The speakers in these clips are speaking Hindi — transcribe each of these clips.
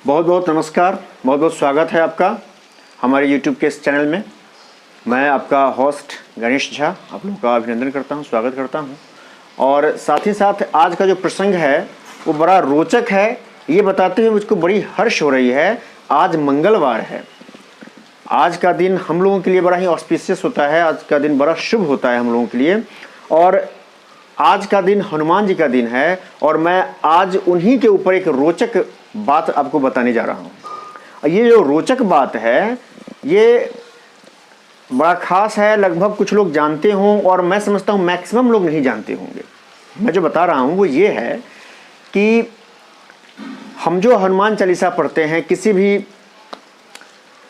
बहुत बहुत नमस्कार, बहुत बहुत स्वागत है आपका हमारे YouTube के इस चैनल में। मैं आपका होस्ट गणेश झा आप लोगों का अभिनंदन करता हूं, स्वागत करता हूं। और साथ ही साथ आज का जो प्रसंग है वो बड़ा रोचक है। ये बताते हुए मुझको बड़ी हर्ष हो रही है। आज मंगलवार है। आज का दिन हम लोगों के लिए बड़ा ही ऑस्पिशियस होता है। आज का दिन बड़ा शुभ होता है हम लोगों के लिए। और आज का दिन हनुमान जी का दिन है और मैं आज उन्हीं के ऊपर एक रोचक बात आपको बताने जा रहा हूँ। ये जो रोचक बात है ये बड़ा खास है। लगभग कुछ लोग जानते हों और मैं समझता हूँ मैक्सिमम लोग नहीं जानते होंगे। मैं जो बता रहा हूँ वो ये है कि हम जो हनुमान चालीसा पढ़ते हैं, किसी भी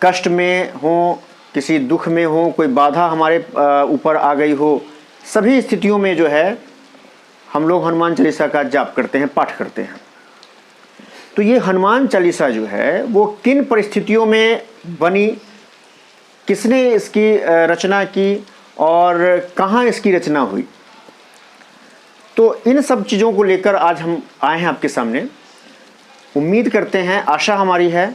कष्ट में हो, किसी दुख में हो, कोई बाधा हमारे ऊपर आ गई हो, सभी स्थितियों में जो है हम लोग हनुमान चालीसा का जाप करते हैं, पाठ करते हैं। तो ये हनुमान चालीसा जो है वो किन परिस्थितियों में बनी, किसने इसकी रचना की और कहाँ इसकी रचना हुई, तो इन सब चीज़ों को लेकर आज हम आए हैं आपके सामने। उम्मीद करते हैं, आशा हमारी है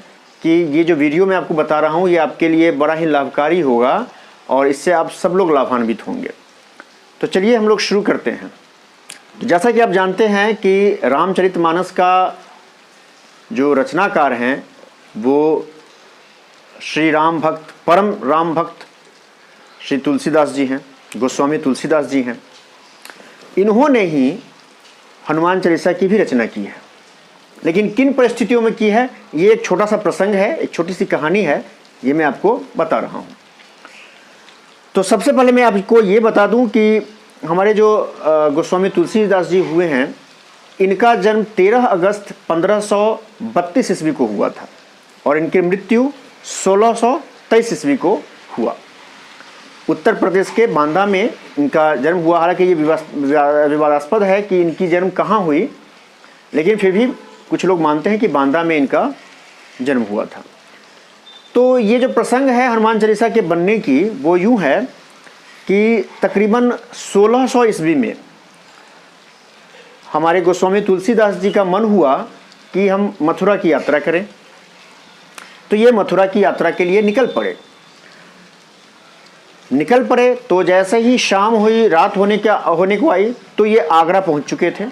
कि ये जो वीडियो मैं आपको बता रहा हूँ ये आपके लिए बड़ा ही लाभकारी होगा और इससे आप सब लोग लाभान्वित होंगे। तो चलिए हम लोग शुरू करते हैं। जैसा कि आप जानते हैं कि रामचरितमानस का जो रचनाकार हैं वो श्री राम भक्त, परम राम भक्त श्री तुलसीदास जी हैं, गोस्वामी तुलसीदास जी हैं। इन्होंने ही हनुमान चालीसा की भी रचना की है। लेकिन किन परिस्थितियों में की है, ये एक छोटा सा प्रसंग है, एक छोटी सी कहानी है, ये मैं आपको बता रहा हूँ। तो सबसे पहले मैं आपको ये बता दूँ कि हमारे जो गोस्वामी तुलसीदास जी हुए हैं, इनका जन्म 13 अगस्त 1532 ईस्वी को हुआ था और इनकी मृत्यु 1623 ईस्वी को हुआ। उत्तर प्रदेश के बांदा में इनका जन्म हुआ। हालांकि ये विवादास्पद है कि इनकी जन्म कहाँ हुई, लेकिन फिर भी कुछ लोग मानते हैं कि बांदा में इनका जन्म हुआ था। तो ये जो प्रसंग है हनुमान चालीसा के बनने की वो यूँ है कि तकरीबन 1600 ईस्वी में हमारे गोस्वामी तुलसीदास जी का मन हुआ कि हम मथुरा की यात्रा करें। तो ये मथुरा की यात्रा के लिए निकल पड़े। तो जैसे ही शाम हुई, रात होने को आई, तो ये आगरा पहुंच चुके थे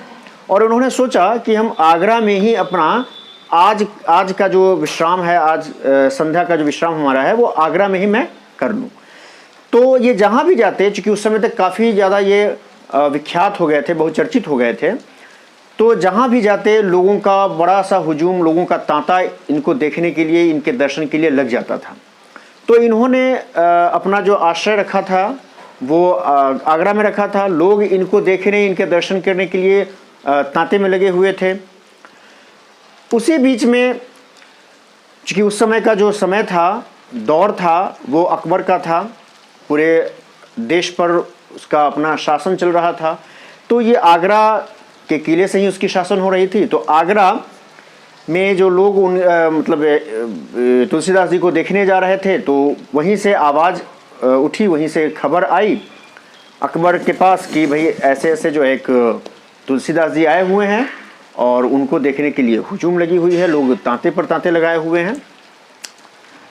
और उन्होंने सोचा कि हम आगरा में ही अपना आज का जो विश्राम है, आज संध्या का जो विश्राम हमारा है वो आगरा में ही मैं कर लूँ। तो ये जहाँ भी जाते, चूँकि उस समय तक काफ़ी ज़्यादा ये विख्यात हो गए थे, बहुचर्चित हो गए थे, तो जहाँ भी जाते लोगों का बड़ा सा हुजूम, लोगों का तांता इनको देखने के लिए, इनके दर्शन के लिए लग जाता था। तो इन्होंने अपना जो आश्रय रखा था वो आगरा में रखा था। लोग इनको देखने, इनके दर्शन करने के लिए तांते में लगे हुए थे। उसी बीच में चूँकि उस समय का जो समय था, दौर था, वो अकबर का था। पूरे देश पर उसका अपना शासन चल रहा था। तो ये आगरा के किले से ही उसकी शासन हो रही थी। तो आगरा में जो लोग तुलसीदास जी को देखने जा रहे थे, तो वहीं से आवाज़ उठी, वहीं से खबर आई अकबर के पास कि भाई ऐसे ऐसे जो एक तुलसीदास जी आए हुए हैं और उनको देखने के लिए हुजूम लगी हुई है, लोग तांते पर तांते लगाए हुए हैं।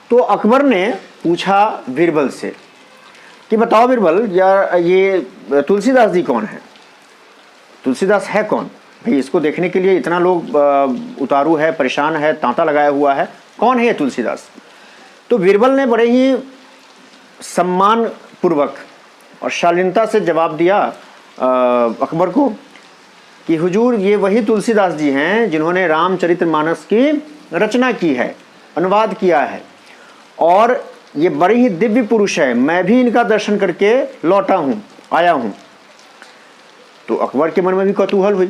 तो अकबर ने पूछा बीरबल से कि बताओ बीरबल, यार ये तुलसीदास जी कौन है, तुलसीदास है कौन भाई? इसको देखने के लिए इतना लोग उतारू है, परेशान है, तांता लगाया हुआ है, कौन है ये तुलसीदास? तो बीरबल ने बड़े ही सम्मान पूर्वक और शालीनता से जवाब दिया अकबर को कि हुजूर, ये वही तुलसीदास जी हैं जिन्होंने रामचरितमानस की रचना की है, अनुवाद किया है, और ये बड़े ही दिव्य पुरुष है। मैं भी इनका दर्शन करके लौटा हूँ, आया हूँ। तो अकबर के मन में भी कौतूहल हुई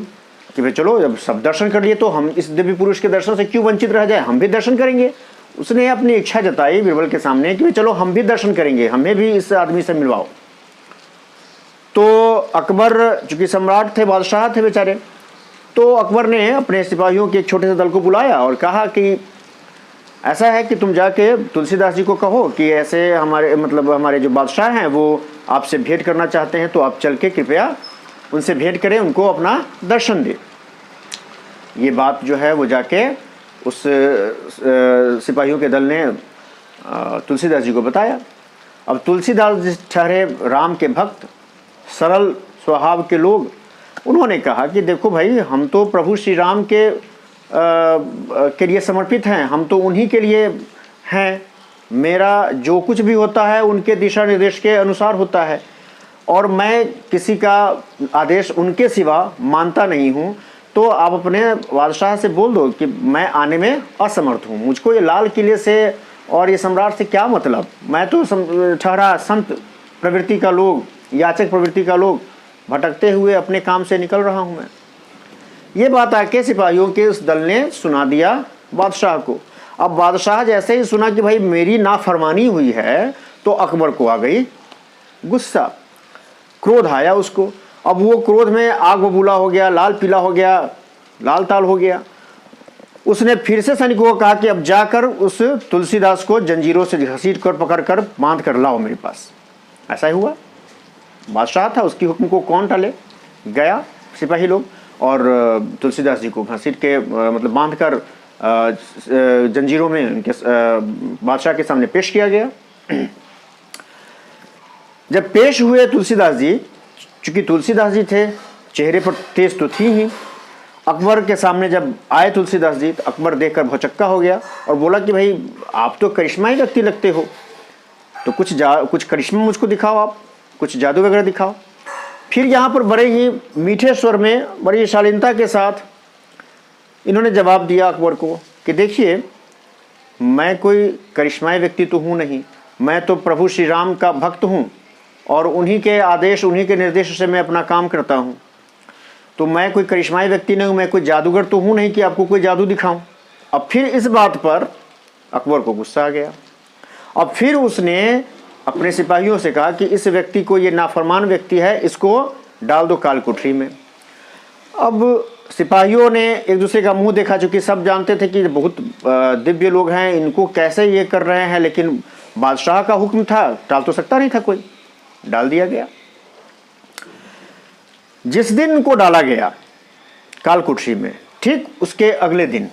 कि भाई चलो, जब सब दर्शन कर लिए तो हम इस दिव्य पुरुष के दर्शन से क्यों वंचित रह जाए, हम भी दर्शन करेंगे। उसने अपनी इच्छा जताई बीरबल के सामने कि भाई चलो हम भी दर्शन करेंगे, हमें भी इस आदमी से मिलवाओ। तो अकबर चूँकि सम्राट थे, बादशाह थे बेचारे, तो अकबर ने अपने सिपाहियों के एक छोटे से दल को बुलाया और कहा कि ऐसा है कि तुम जाके तुलसीदास जी को कहो कि ऐसे हमारे जो बादशाह हैं वो आपसे भेंट करना चाहते हैं, तो आप चल के कृपया उनसे भेंट करें, उनको अपना दर्शन दें। ये बात जो है वो जाके उस सिपाहियों के दल ने तुलसीदास जी को बताया। अब तुलसीदास जी ठहरे राम के भक्त, सरल स्वभाव के लोग, उन्होंने कहा कि देखो भाई, हम तो प्रभु श्री राम के लिए समर्पित हैं, हम तो उन्हीं के लिए हैं, मेरा जो कुछ भी होता है उनके दिशा निर्देश के अनुसार होता है और मैं किसी का आदेश उनके सिवा मानता नहीं हूँ। तो आप अपने बादशाह से बोल दो कि मैं आने में असमर्थ हूँ, मुझको ये लाल किले से और ये सम्राट से क्या मतलब, मैं तो ठहरा संत प्रवृत्ति का लोग, याचक प्रवृत्ति का लोग, भटकते हुए अपने काम से निकल रहा हूँ मैं। ये बात आके सिपाहियों के उस दल ने सुना दिया बादशाह को। अब बादशाह जैसे ही सुना कि भाई मेरी नाफरमानी हुई है, तो अकबर को आ गई गुस्सा, क्रोध आया उसको। अब वो क्रोध में आग बबूला हो गया, लाल पीला हो गया, लाल ताल हो गया। उसने फिर से सैनिकों को कहा कि अब जाकर उस तुलसीदास को जंजीरों से घसीट कर पकड़ कर बांध कर लाओ मेरे पास। ऐसा ही हुआ, बादशाह था, उसकी हुक्म को कौन टाले। गया सिपाही लोग और तुलसीदास जी को घसीट के मतलब बांध कर जंजीरों में उनके बादशाह के सामने पेश किया गया। जब पेश हुए तुलसीदास जी, चूंकि तुलसीदास जी थे, चेहरे पर तेज तो थी ही, अकबर के सामने जब आए तुलसीदास जी तो अकबर देखकर भौचक्का हो गया और बोला कि भाई आप तो करिश्माई व्यक्ति लगते हो, तो कुछ करिश्मा मुझको दिखाओ, आप कुछ जादू वगैरह दिखाओ। फिर यहाँ पर बड़े ही मीठे स्वर में, बड़ी शालीनता के साथ इन्होंने जवाब दिया अकबर को कि देखिए, मैं कोई करिश्माई व्यक्ति तो हूँ नहीं, मैं तो प्रभु श्री राम का भक्त हूँ और उन्हीं के आदेश, उन्हीं के निर्देश से मैं अपना काम करता हूँ। तो मैं कोई करिश्माई व्यक्ति नहीं हूँ, मैं कोई जादूगर तो हूँ नहीं कि आपको कोई जादू दिखाऊं। अब फिर इस बात पर अकबर को गुस्सा आ गया। अब फिर उसने अपने सिपाहियों से कहा कि इस व्यक्ति को, ये नाफरमान व्यक्ति है, इसको डाल दो काल कोठरी में। अब सिपाहियों ने एक दूसरे का मुंह देखा, चूंकि सब जानते थे कि बहुत दिव्य लोग हैं, इनको कैसे ये कर रहे हैं, लेकिन बादशाह का हुक्म था, टाल तो सकता नहीं था कोई। डाल दिया गया। जिस दिन इनको डाला गया काल कोठरी में, ठीक उसके अगले दिन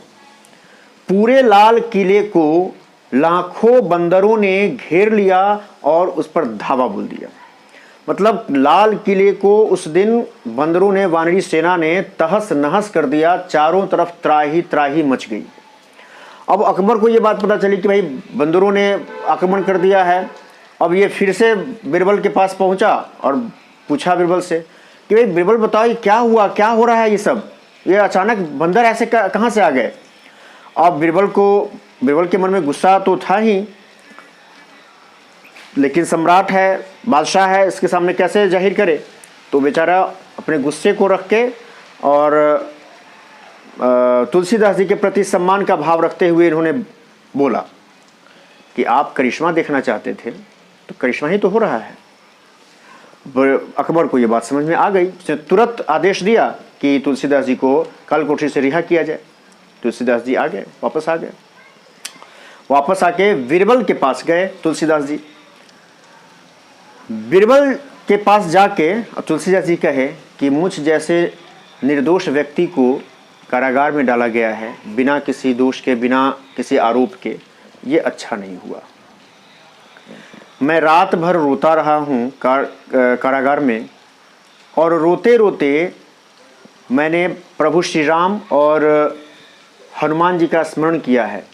पूरे लाल किले को लाखों बंदरों ने घेर लिया और उस पर धावा बोल दिया। मतलब लाल किले को उस दिन बंदरों ने, वानरी सेना ने तहस नहस कर दिया, चारों तरफ त्राही त्राही मच गई। अब अकबर को ये बात पता चली कि भाई बंदरों ने आक्रमण कर दिया है। अब ये फिर से बीरबल के पास पहुंचा और पूछा बीरबल से कि भाई बीरबल बताओ, ये क्या हुआ, क्या हो रहा है, ये सब, ये अचानक बंदर ऐसे कहाँ से आ गए। अब बीरबल के मन में गुस्सा तो था ही, लेकिन सम्राट है, बादशाह है, इसके सामने कैसे जाहिर करे। तो बेचारा अपने गुस्से को रख के और तुलसीदास जी के प्रति सम्मान का भाव रखते हुए इन्होंने बोला कि आप करिश्मा देखना चाहते थे, तो करिश्मा ही तो हो रहा है। अकबर को ये बात समझ में आ गई। उसने तुरंत आदेश दिया कि तुलसीदास जी को काल कोठरी से रिहा किया जाए। तुलसीदास जी आ गए, वापस आ गए। वापस आके बीरबल के पास गए तुलसीदास जी। बीरबल के पास जाके तुलसीदास जी कहे कि मुझ जैसे निर्दोष व्यक्ति को कारागार में डाला गया है, बिना किसी दोष के, बिना किसी आरोप के, ये अच्छा नहीं हुआ। मैं रात भर रोता रहा हूँ कारागार में, और रोते रोते मैंने प्रभु श्री राम और हनुमान जी का स्मरण किया है,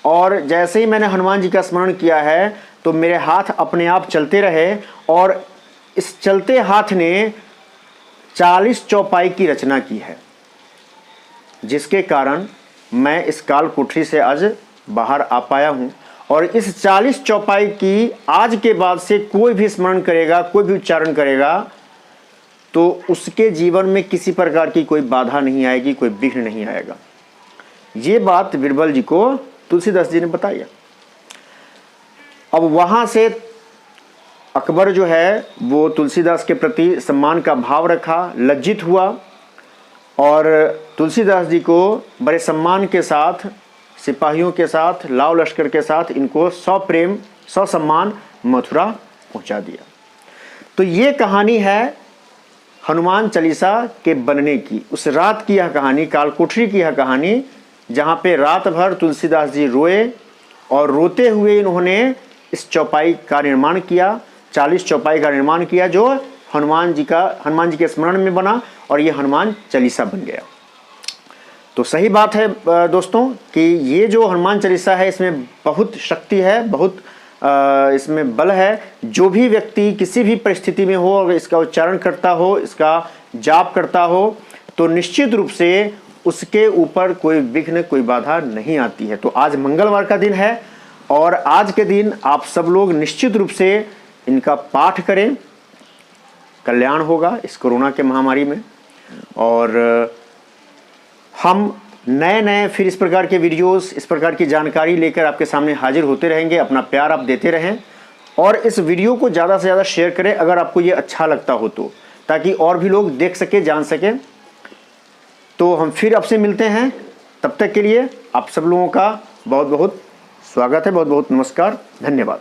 और जैसे ही मैंने हनुमान जी का स्मरण किया है तो मेरे हाथ अपने आप चलते रहे, और इस चलते हाथ ने 40 चौपाई की रचना की है, जिसके कारण मैं इस काल कोठरी से आज बाहर आ पाया हूँ। और इस 40 चौपाई की आज के बाद से कोई भी स्मरण करेगा, कोई भी उच्चारण करेगा, तो उसके जीवन में किसी प्रकार की कोई बाधा नहीं आएगी, कोई विघ्न नहीं आएगा। ये बात बीरबल जी को तुलसीदास जी ने बताया। अब वहां से अकबर जो है वो तुलसीदास के प्रति सम्मान का भाव रखा, लज्जित हुआ, और तुलसीदास जी को बड़े सम्मान के साथ, सिपाहियों के साथ, लाव लश्कर के साथ इनको सप्रेम ससम्मान मथुरा पहुंचा दिया। तो ये कहानी है हनुमान चालीसा के बनने की, उस रात की यह कहानी, काल कोठरी की यह कहानी जहाँ पे रात भर तुलसीदास जी रोए और रोते हुए इन्होंने इस चौपाई का निर्माण किया, 40 चौपाई का निर्माण किया, जो हनुमान जी के स्मरण में बना और ये हनुमान चालीसा बन गया। तो सही बात है दोस्तों कि ये जो हनुमान चालीसा है इसमें बहुत शक्ति है, बहुत इसमें बल है। जो भी व्यक्ति किसी भी परिस्थिति में हो अगर इसका उच्चारण करता हो, इसका जाप करता हो, तो निश्चित रूप से उसके ऊपर कोई विघ्न, कोई बाधा नहीं आती है। तो आज मंगलवार का दिन है और आज के दिन आप सब लोग निश्चित रूप से इनका पाठ करें, कल्याण होगा इस कोरोना के महामारी में। और हम नए फिर इस प्रकार के वीडियोस, इस प्रकार की जानकारी लेकर आपके सामने हाजिर होते रहेंगे। अपना प्यार आप देते रहें और इस वीडियो को ज़्यादा से ज़्यादा शेयर करें अगर आपको ये अच्छा लगता हो तो, ताकि और भी लोग देख सके, जान सके। तो हम फिर आपसे मिलते हैं, तब तक के लिए आप सब लोगों का बहुत बहुत स्वागत है, बहुत बहुत नमस्कार, धन्यवाद।